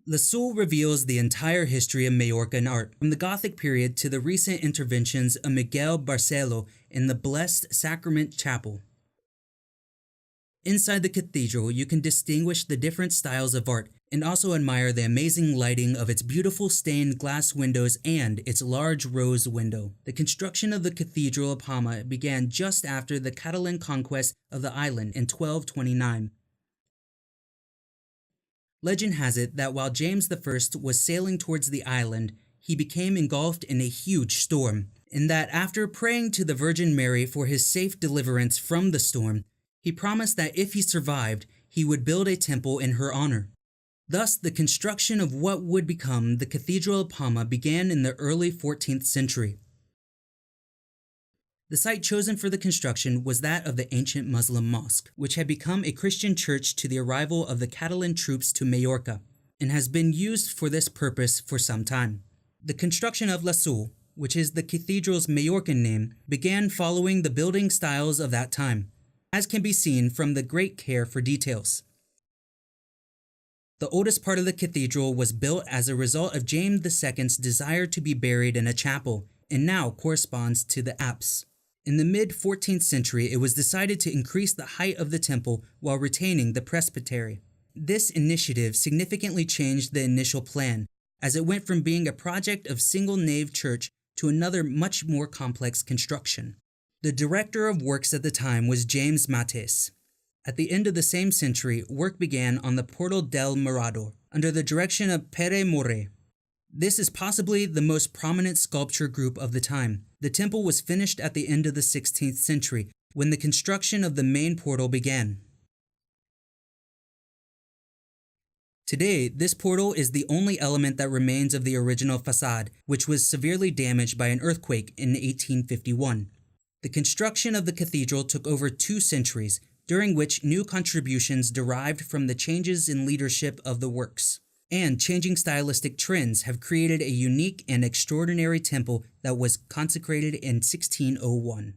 La Salle reveals the entire history of Majorcan art, from the Gothic period to the recent interventions of Miguel Barcelo in the Blessed Sacrament Chapel. Inside the cathedral, you can distinguish the different styles of art and also admire the amazing lighting of its beautiful stained glass windows and its large rose window. The construction of the Cathedral of Palma began just after the Catalan conquest of the island in 1229. Legend has it that while James I was sailing towards the island, he became engulfed in a huge storm, and that after praying to the Virgin Mary for his safe deliverance from the storm, he promised that if he survived, he would build a temple in her honor. Thus, the construction of what would become the Cathedral of Palma began in the early 14th century. The site chosen for the construction was that of the ancient Muslim mosque, which had become a Christian church to the arrival of the Catalan troops to Majorca, and has been used for this purpose for some time. The construction of La Salle, which is the cathedral's Majorcan name, began following the building styles of that time, as can be seen from the great care for details. The oldest part of the cathedral was built as a result of James II's desire to be buried in a chapel, and now corresponds to the apse. In the mid-14th century, it was decided to increase the height of the temple while retaining the presbytery. This initiative significantly changed the initial plan, as it went from being a project of single-nave church to another much more complex construction. The director of works at the time was James Mates. At the end of the same century, work began on the Portal del Mirador, under the direction of Pere More. This is possibly the most prominent sculpture group of the time. The temple was finished at the end of the 16th century, when the construction of the main portal began. Today, this portal is the only element that remains of the original facade, which was severely damaged by an earthquake in 1851. The construction of the cathedral took over 2 centuries, during which new contributions derived from the changes in leadership of the works. And changing stylistic trends have created a unique and extraordinary temple that was consecrated in 1601.